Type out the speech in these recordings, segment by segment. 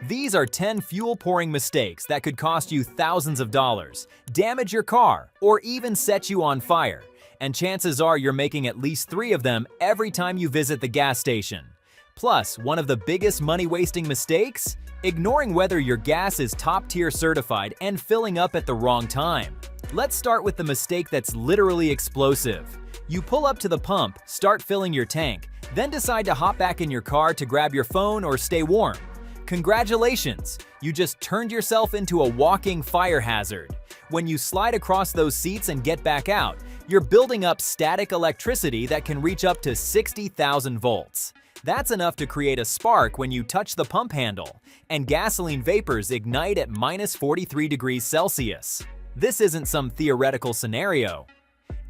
These are 10 fuel-pouring mistakes that could cost you thousands of dollars, damage your car, or even set you on fire. And chances are you're making at least 3 of them every time you visit the gas station. Plus, one of the biggest money-wasting mistakes? Ignoring whether your gas is top-tier certified and filling up at the wrong time. Let's start with the mistake that's literally explosive. You pull up to the pump, start filling your tank, then decide to hop back in your car to grab your phone or stay warm. Congratulations! You just turned yourself into a walking fire hazard. When you slide across those seats and get back out, you're building up static electricity that can reach up to 60,000 volts. That's enough to create a spark when you touch the pump handle, and gasoline vapors ignite at -43 degrees Celsius. This isn't some theoretical scenario.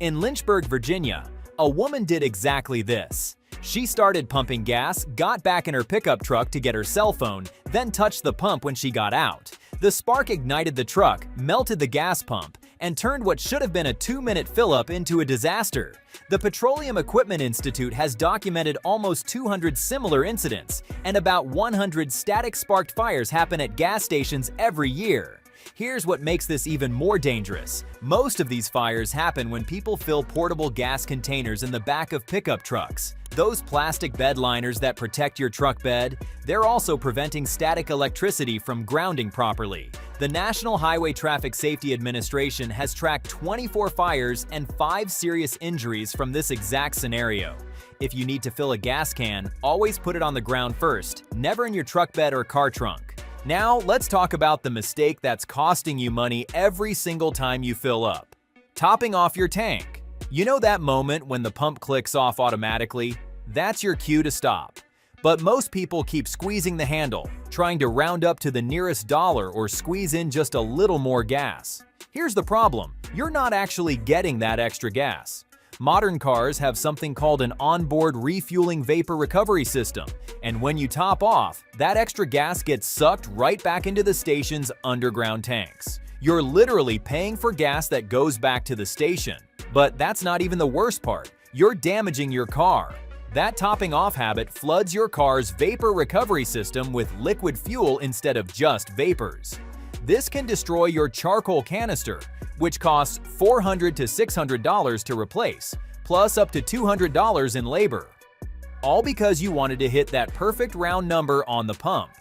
In Lynchburg, Virginia, a woman did exactly this. She started pumping gas, got back in her pickup truck to get her cell phone, then touched the pump when she got out. The spark ignited the truck, melted the gas pump, and turned what should have been a 2-minute fill-up into a disaster. The Petroleum Equipment Institute has documented almost 200 similar incidents, and about 100 static sparked fires happen at gas stations every year. Here's what makes this even more dangerous. Most of these fires happen when people fill portable gas containers in the back of pickup trucks. Those plastic bed liners that protect your truck bed, they're also preventing static electricity from grounding properly. The National Highway Traffic Safety Administration has tracked 24 fires and 5 serious injuries from this exact scenario. If you need to fill a gas can, always put it on the ground first, never in your truck bed or car trunk. Now, let's talk about the mistake that's costing you money every single time you fill up. Topping off your tank. You know that moment when the pump clicks off automatically? That's your cue to stop. But most people keep squeezing the handle, trying to round up to the nearest dollar or squeeze in just a little more gas. Here's the problem: you're not actually getting that extra gas. Modern cars have something called an onboard refueling vapor recovery system, and when you top off, that extra gas gets sucked right back into the station's underground tanks. You're literally paying for gas that goes back to the station. But that's not even the worst part. You're damaging your car. That topping off habit floods your car's vapor recovery system with liquid fuel instead of just vapors. This can destroy your charcoal canister, which costs $400 to $600 to replace, plus up to $200 in labor. All because you wanted to hit that perfect round number on the pump.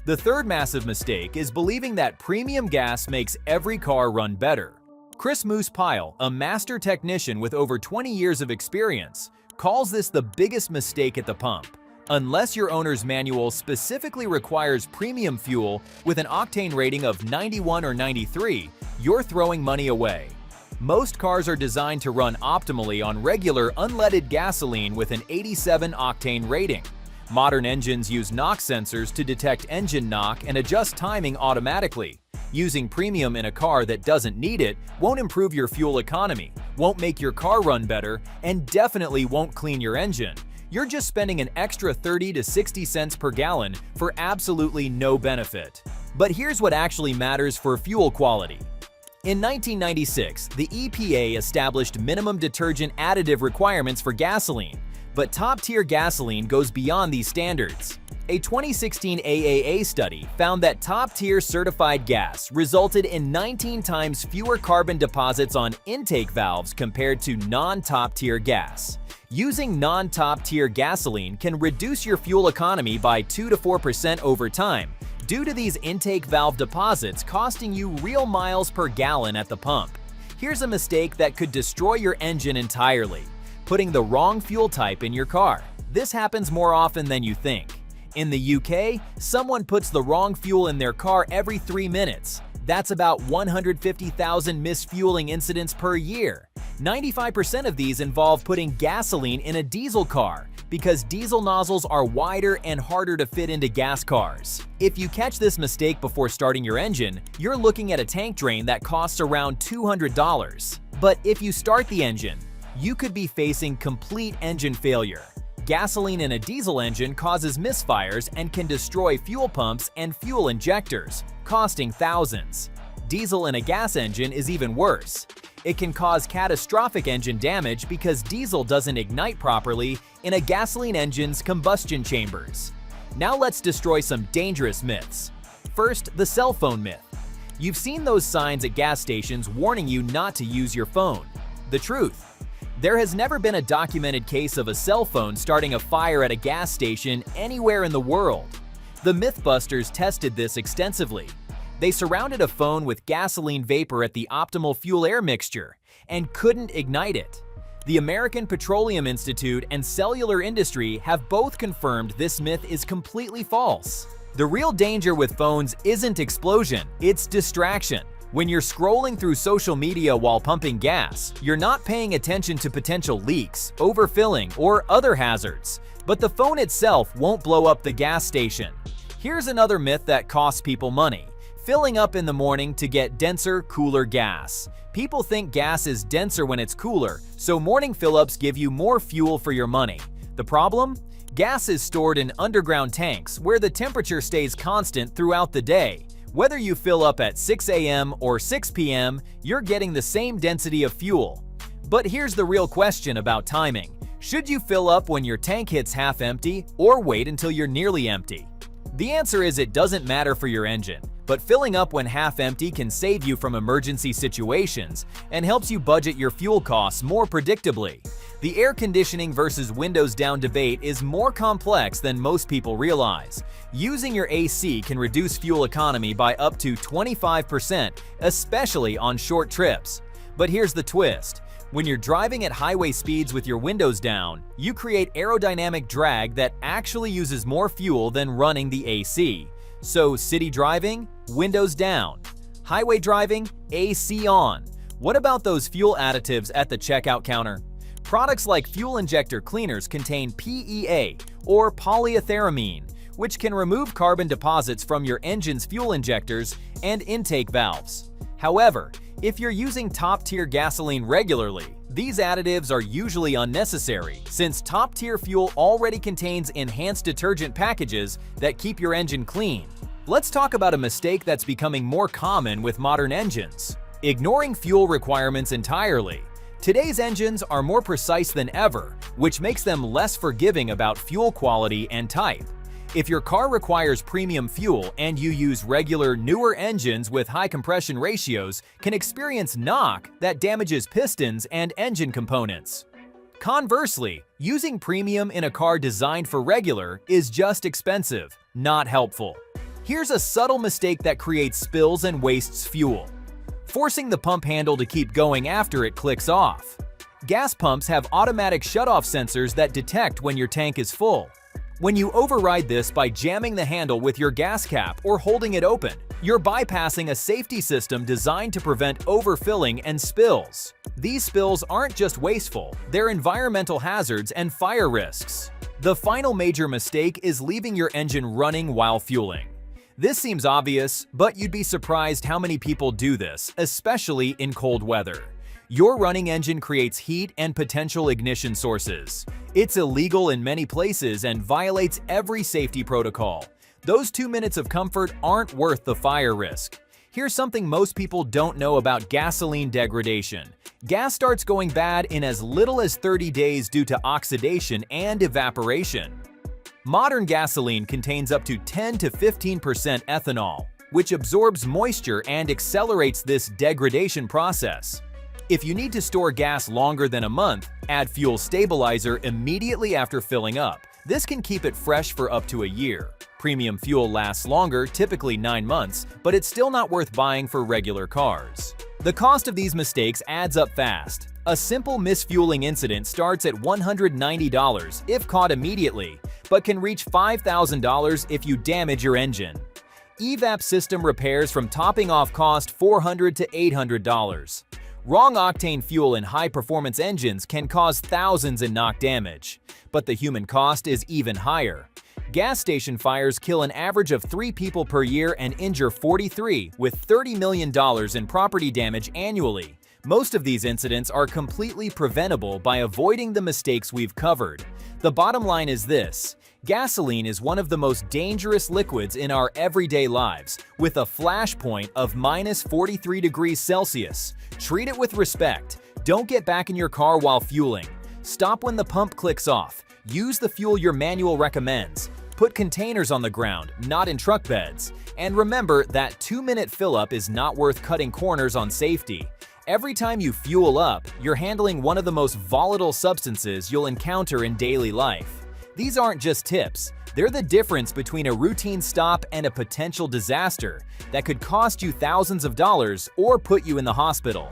The third massive mistake is believing that premium gas makes every car run better. Chris Moose-Pyle, a master technician with over 20 years of experience, calls this the biggest mistake at the pump. Unless your owner's manual specifically requires premium fuel with an octane rating of 91 or 93, you're throwing money away. Most cars are designed to run optimally on regular unleaded gasoline with an 87 octane rating. Modern engines use knock sensors to detect engine knock and adjust timing automatically. Using premium in a car that doesn't need it won't improve your fuel economy, won't make your car run better, and definitely won't clean your engine. You're just spending an extra 30 to 60 cents per gallon for absolutely no benefit. But here's what actually matters for fuel quality. In 1996, the EPA established minimum detergent additive requirements for gasoline, but top-tier gasoline goes beyond these standards. A 2016 AAA study found that top-tier certified gas resulted in 19 times fewer carbon deposits on intake valves compared to non-top-tier gas. Using non-top-tier gasoline can reduce your fuel economy by 2 to 4% over time, due to these intake valve deposits costing you real miles per gallon at the pump. Here's a mistake that could destroy your engine entirely: putting the wrong fuel type in your car. This happens more often than you think. In the UK, someone puts the wrong fuel in their car every 3 minutes. That's about 150,000 misfueling incidents per year. 95% of these involve putting gasoline in a diesel car, because diesel nozzles are wider and harder to fit into gas cars. If you catch this mistake before starting your engine, you're looking at a tank drain that costs around $200. But if you start the engine, you could be facing complete engine failure. Gasoline in a diesel engine causes misfires and can destroy fuel pumps and fuel injectors, costing thousands. Diesel in a gas engine is even worse. It can cause catastrophic engine damage because diesel doesn't ignite properly in a gasoline engine's combustion chambers. Now let's destroy some dangerous myths. First, the cell phone myth. You've seen those signs at gas stations warning you not to use your phone. The truth: there has never been a documented case of a cell phone starting a fire at a gas station anywhere in the world. The Mythbusters tested this extensively. They surrounded a phone with gasoline vapor at the optimal fuel-air mixture and couldn't ignite it. The American Petroleum Institute and cellular industry have both confirmed this myth is completely false. The real danger with phones isn't explosion, it's distraction. When you're scrolling through social media while pumping gas, you're not paying attention to potential leaks, overfilling, or other hazards. But the phone itself won't blow up the gas station. Here's another myth that costs people money: filling up in the morning to get denser, cooler gas. People think gas is denser when it's cooler, so morning fill-ups give you more fuel for your money. The problem? Gas is stored in underground tanks where the temperature stays constant throughout the day. Whether you fill up at 6 a.m. or 6 p.m., you're getting the same density of fuel. But here's the real question about timing. Should you fill up when your tank hits half empty or wait until you're nearly empty? The answer is it doesn't matter for your engine, but filling up when half empty can save you from emergency situations and helps you budget your fuel costs more predictably. The air conditioning versus windows down debate is more complex than most people realize. Using your AC can reduce fuel economy by up to 25%, especially on short trips. But here's the twist. When you're driving at highway speeds with your windows down, you create aerodynamic drag that actually uses more fuel than running the AC. So city driving, windows down. Highway driving, AC on. What about those fuel additives at the checkout counter? Products like fuel injector cleaners contain PEA, or polyethyramine, which can remove carbon deposits from your engine's fuel injectors and intake valves. However, if you're using top-tier gasoline regularly, these additives are usually unnecessary, since top-tier fuel already contains enhanced detergent packages that keep your engine clean. Let's talk about a mistake that's becoming more common with modern engines: ignoring fuel requirements entirely. Today's engines are more precise than ever, which makes them less forgiving about fuel quality and type. If your car requires premium fuel and you use regular, newer engines with high compression ratios, can experience knock that damages pistons and engine components. Conversely, using premium in a car designed for regular is just expensive, not helpful. Here's a subtle mistake that creates spills and wastes fuel: forcing the pump handle to keep going after it clicks off. Gas pumps have automatic shutoff sensors that detect when your tank is full. When you override this by jamming the handle with your gas cap or holding it open, you're bypassing a safety system designed to prevent overfilling and spills. These spills aren't just wasteful, they're environmental hazards and fire risks. The final major mistake is leaving your engine running while fueling. This seems obvious, but you'd be surprised how many people do this, especially in cold weather. Your running engine creates heat and potential ignition sources. It's illegal in many places and violates every safety protocol. Those 2 minutes of comfort aren't worth the fire risk. Here's something most people don't know about gasoline degradation. Gas starts going bad in as little as 30 days due to oxidation and evaporation. Modern gasoline contains up to 10 to 15% ethanol, which absorbs moisture and accelerates this degradation process. If you need to store gas longer than a month, add fuel stabilizer immediately after filling up. This can keep it fresh for up to a year. Premium fuel lasts longer, typically 9 months, but it's still not worth buying for regular cars. The cost of these mistakes adds up fast. A simple misfueling incident starts at $190 if caught immediately, but can reach $5,000 if you damage your engine. EVAP system repairs from topping off cost $400 to $800. Wrong octane fuel in high-performance engines can cause thousands in knock damage, but the human cost is even higher. Gas station fires kill an average of 3 people per year and injure 43, with $30 million in property damage annually. Most of these incidents are completely preventable by avoiding the mistakes we've covered. The bottom line is this: gasoline is one of the most dangerous liquids in our everyday lives, with a flash point of minus 43 degrees Celsius. Treat it with respect. Don't get back in your car while fueling. Stop when the pump clicks off. Use the fuel your manual recommends. Put containers on the ground, not in truck beds. And remember that 2-minute fill-up is not worth cutting corners on safety. Every time you fuel up, you're handling one of the most volatile substances you'll encounter in daily life. These aren't just tips. They're the difference between a routine stop and a potential disaster that could cost you thousands of dollars or put you in the hospital.